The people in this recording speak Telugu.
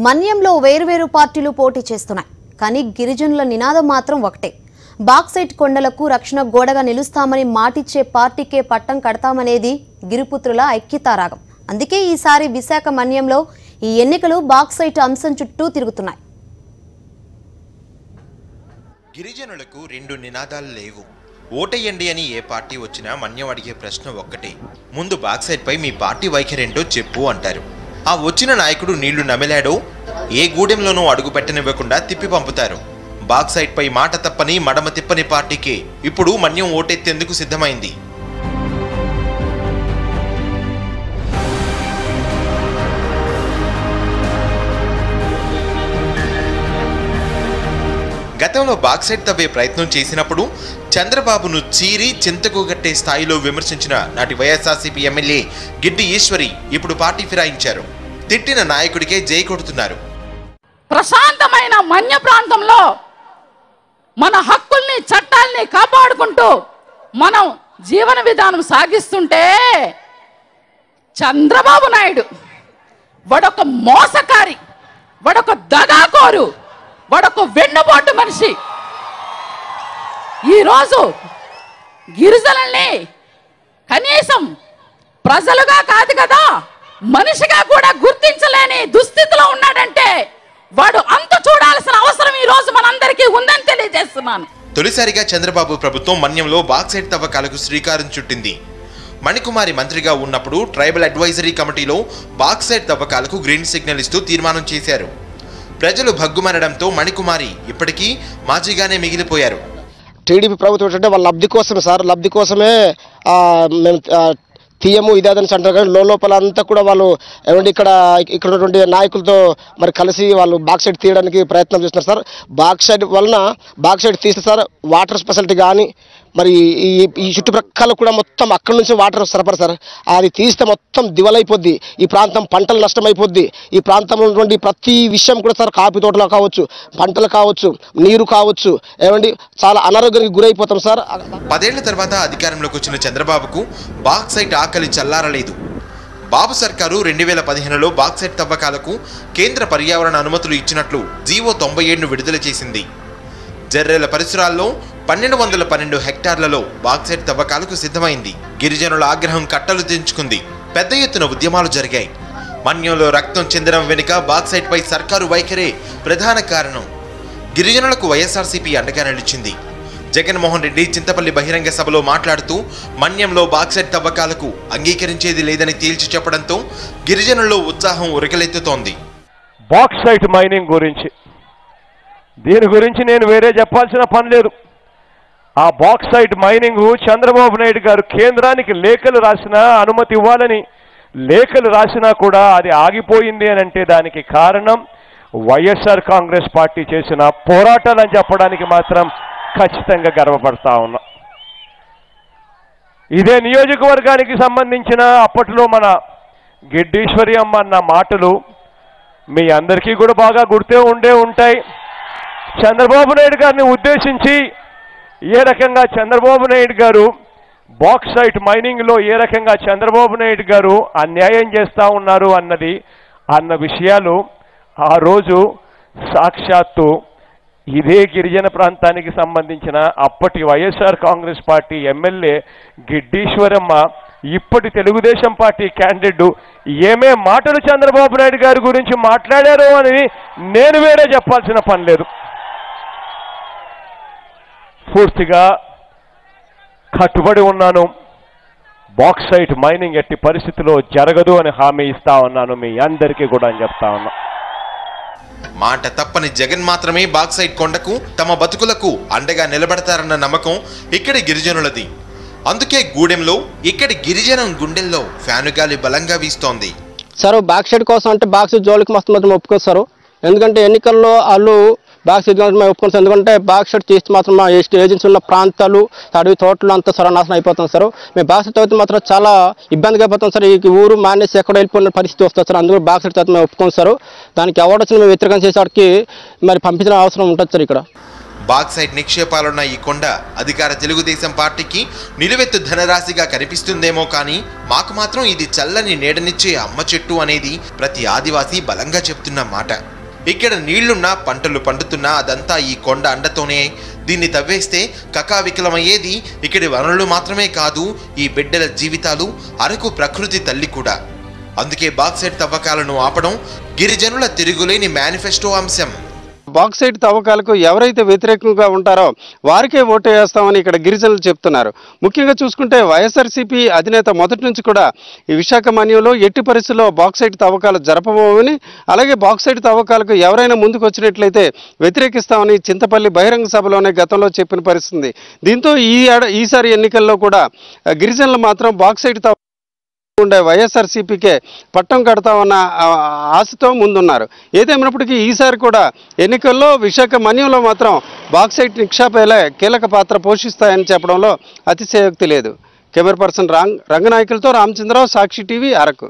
మన్యంలో వేర్వేరు పార్టీలు పోటీ చేస్తున్నాయి. కానీ గిరిజనుల నినాదం మాత్రం ఒకటే. బాక్సైట్ కొండలకు రక్షణ గోడగా నిలుస్తామని మాటిచ్చే పార్టీకే పట్టం కడతామనేది గిరిపుత్రుల ఐక్యతారాగం. అందుకే ఈసారి విశాఖ మన్యంలో ఈ ఎన్నికలు బాక్సైట్ అంశం చుట్టూ తిరుగుతున్నాయి. గిరిజనులకు రెండు నినాదాలు లేవు. ఓటేయండి అని ఏ పార్టీ వచ్చినా మన్యం అడిగే ప్రశ్న ఒక్కటే. ముందు బాక్సైట్ పై మీ పార్టీ వైఖరేంటో చెప్పు అంటారు. ఆ వచ్చిన నాయకుడు నీళ్లు నమిలాడో ఏ గూడెంలోనూ అడుగు పెట్టనివ్వకుండా తిప్పి పంపుతారు. బాక్సైట్ పై మాట తప్పని మడమ తిప్పని పార్టీకే ఇప్పుడు మన్యం ఓటెత్తేందుకు సిద్ధమైంది. గతంలో బాక్సైట్ తవ్వే ప్రయత్నం చేసినప్పుడు చంద్రబాబును చీరి చింతకు గట్టే స్థాయిలో విమర్శించిన నాటి వైఎస్ఆర్సీపీ ఎమ్మెల్యే గిడ్డి ఈశ్వరి ఇప్పుడు పార్టీ ఫిరాయించారు. తిట్టిన నాయకుడికే జై కొడుతున్నారు. ప్రశాంతమైన మన్య ప్రాంతంలో మన హక్కుల్ని చట్టాల్ని కాపాడుకుంటూ మనం జీవన విధానం సాగిస్తుంటే చంద్రబాబు నాయుడు వాడొక మోసకారి, వాడొక దగాకోరు, వాడొక వెన్నుపోటు మనిషి. ఈరోజు గిరిజనుల్ని కనీసం ప్రజలుగా కాదు కదా మనిషిగా కూడా గుర్తించలేని దుస్థితిలో ఉన్నాడంటే వాడు అంత చూడాల్సిన అవసరం ఈ రోజు మనందరికీ ఉందని తెలియజేస్తున్నాను. తొలిసారిగా చంద్రబాబు ప్రభుత్వం మన్యంలో బాక్సైట్ తవ్వకాలకు శ్రీకారం చుట్టింది. మణికుమారి మంత్రిగా ఉన్నప్పుడు ట్రైబల్ అడ్వైజరీ కమిటీలో బాక్సైట్ తవ్వకాలకు గ్రీన్ సిగ్నల్ ఇస్తూ తీర్మానం చేశారు. ప్రజలు భగ్గుమనడంతో మణికుమారి ఇప్పటికీ మాజీగానే మిగిలిపోయారు. టీడీపీ ప్రభుత్వం అంటే వాళ్ళ లబ్ధి కోసమే సార్, లబ్ధి కోసమే మేము తీయము ఇదేదని అంటారు. కానీ లోపల అంతా కూడా వాళ్ళు ఏమంటే ఇక్కడ ఉన్నటువంటి నాయకులతో మరి కలిసి వాళ్ళు బాక్సైట్ తీయడానికి ప్రయత్నం చేస్తున్నారు సార్. బాక్సైట్ తీస్తే సార్ వాటర్ స్పెషాలిటీ కానీ మరి ఈ చుట్టుప్రక్కల కూడా మొత్తం అక్కడి నుంచి వాటర్ సరఫరా సార్. అది తీస్తే మొత్తం దివలైపోద్ది. ఈ ప్రాంతం పంటలు నష్టమైపోద్ది. ఈ ప్రాంతంలో ఉన్నటువంటి ప్రతి విషయం కూడా సార్ కాఫీ తోటలు కావచ్చు, పంటలు కావచ్చు, నీరు కావచ్చు, ఏమండి చాలా అనారోగ్యానికి గురైపోతాం సార్. 10 ఏళ్ల తర్వాత అధికారంలోకి వచ్చిన చంద్రబాబుకు బాక్సైట్ ఆకలి చల్లారలేదు. బాబు సర్కారు 2015లో బాక్సైట్ తవ్వకాలకు కేంద్ర పర్యావరణ అనుమతులు ఇచ్చినట్లు జీవో 97ను విడుదల చేసింది. జర్రెల పరిసరాల్లో 1212 హెక్టార్లలో బాక్సైట్ తవ్వకాలకు సిద్ధమైంది. గిరిజనుల ఆగ్రహం కట్టలు తెంచుకుంది. పెద్ద ఎత్తున ఉద్యమాలు జరిగాయి. మన్యంలో రక్తం చెందడం వెనుక బాక్సైట్ పై సర్కారు వైఖరే ప్రధాన కారణం. గిరిజనులకు వైఎస్ఆర్సీపీ అండగా నిలిచింది. జగన్మోహన్ రెడ్డి చింతపల్లి బహిరంగ సభలో మాట్లాడుతూ మన్యంలో బాక్సైట్ తవ్వకాలకు అంగీకరించేది లేదని తేల్చి చెప్పడంతో గిరిజనుల్లో ఉత్సాహం ఉరకలెత్తుతోంది. బాక్సైట్ మైనింగ్ గురించి దీని గురించి నేను వేరే చెప్పాల్సిన పని లేదు. ఆ బాక్సైట్ మైనింగ్ చంద్రబాబు నాయుడు గారు కేంద్రానికి లేఖలు రాసినా, అనుమతి ఇవ్వాలని లేఖలు రాసినా కూడా అది ఆగిపోయింది అని అంటే దానికి కారణం వైఎస్ఆర్ కాంగ్రెస్ పార్టీ చేసిన పోరాటాలని చెప్పడానికి మాత్రం ఖచ్చితంగా గర్వపడతా ఉన్నా. ఇదే నియోజకవర్గానికి సంబంధించిన అప్పట్లో మన గిడ్డీశ్వరి అమ్మ అన్న మాటలు మీ అందరికీ కూడా బాగా గుర్తే ఉంటాయి. చంద్రబాబు నాయుడు గారిని ఉద్దేశించి ఏ రకంగా చంద్రబాబు నాయుడు గారు బాక్సైట్ మైనింగ్లో ఏ రకంగా చంద్రబాబు నాయుడు గారు అన్యాయం చేస్తూ ఉన్నారు అన్న విషయాలు ఆ రోజు సాక్షాత్తు ఇదే గిరిజన ప్రాంతానికి సంబంధించిన అప్పటి వైఎస్ఆర్ కాంగ్రెస్ పార్టీ ఎమ్మెల్యే గిడ్డీశ్వరమ్మ ఇప్పటి తెలుగుదేశం పార్టీ క్యాండిడేట్ ఏమే మాటలు చంద్రబాబు నాయుడు గారి గురించి మాట్లాడారో అని నేను వేరే చెప్పాల్సిన పని లేదు. పూర్తిగా కట్టుబడి ఉన్నాను. బాక్సైట్ మైనింగ్ ఎట్టి పరిస్థితిలో జరగదు అని హామీ ఇస్తా ఉన్నాను మీ అందరికీ కూడా అని చెప్తా ఉన్నా. మాట తప్పని జగన్ మాత్రమే బాక్సైట్ కొండకు తమ బతుకులకు అండగా నిలబడతారన్న నమ్మకం ఇక్కడి గిరిజనులది. అందుకే గూడెంలో ఇక్కడి గిరిజనం గుండెల్లో ఫ్యానుగాలి బలంగా వీస్తోంది. సార్ బాక్సైట్ కోసం అంటే బాక్సైట్ జోలికి మాత్రం ఒప్పుకోరు. ఎందుకంటే ఎన్నికల్లో వాళ్ళు బాక్సైట్ మేము ఒప్పుకుంటాం. ఎందుకంటే బాక్సైట్ చేస్తే మాత్రం మా ఏజెన్సీ ఉన్న ప్రాంతాలు, అడవి తోటలు అంతా సర్వనాశనం అయిపోతాం సార్. మేము బాక్సైట్ అయితే మాత్రం చాలా ఇబ్బందిగా అయిపోతాం సార్. ఈ ఊరు మానేసి ఎక్కడ వెళ్ళిపోయిన పరిస్థితి వస్తుంది సార్. అందుకు బాక్సైట్ అయితే మేము ఒప్పుకోం సార్. దానికి ఎవరు వచ్చినా మేము వ్యతిరేకం చేసేవాడికి మరి పంపించిన అవసరం ఉంటుంది సార్. ఇక్కడ బాక్సైట్ నిక్షేపాలున్న ఈ కొండ అధికార తెలుగుదేశం పార్టీకి నిలువెత్తు ధనరాశిగా కనిపిస్తుందేమో కానీ మాకు మాత్రం ఇది చల్లని నీడనిచ్చే అమ్మ చెట్టు అనేది ప్రతి ఆదివాసీ బలంగా చెప్తున్న మాట. ఇక్కడ నీళ్లున్నా పంటలు పండుతున్నా అదంతా ఈ కొండ అండతోనే. దీన్ని తవ్వేస్తే కకావికలమయ్యేది ఇక్కడి వనరులు మాత్రమే కాదు, ఈ బిడ్డల జీవితాలు, అరకు ప్రకృతి తల్లి కూడా. అందుకే బాక్సైట్ తవ్వకాలను ఆపడం గిరిజనుల తిరుగులేని మేనిఫెస్టో అంశం. బాక్సైట్ తవ్వకాలకు ఎవరైతే వ్యతిరేకంగా ఉంటారో వారికే ఓటు వేస్తామని ఇక్కడ గిరిజనులు చెప్తున్నారు. ముఖ్యంగా చూసుకుంటే వైఎస్ఆర్సీపీ అధినేత మొదటి నుంచి కూడా ఈ విశాఖ మన్యంలో ఎట్టి పరిస్థితుల్లో బాక్సైట్ తవ్వకాలు జరపబోమని, అలాగే బాక్సైట్ తవ్వకాలకు ఎవరైనా ముందుకు వచ్చినట్లయితే వ్యతిరేకిస్తామని చింతపల్లి బహిరంగ సభలోనే గతంలో చెప్పిన పరిస్థితి. దీంతో ఈసారి ఎన్నికల్లో కూడా గిరిజనులు మాత్రం బాక్సైట్ ఉండే వైఎస్ఆర్సీపీకే పట్టం కడతామన్న ఆశతో ముందున్నారు. ఏదేమైనప్పటికీ ఈసారి కూడా ఎన్నికల్లో విశాఖ మన్యంలో మాత్రం బాక్సైట్ నిక్షేపాలే కీలక పాత్ర పోషిస్తాయని చెప్పడంలో అతిశయోక్తి లేదు. కెమెరా పర్సన్ రంగనాయకులతో రామచంద్రరావు, సాక్షి టీవీ, అరకు.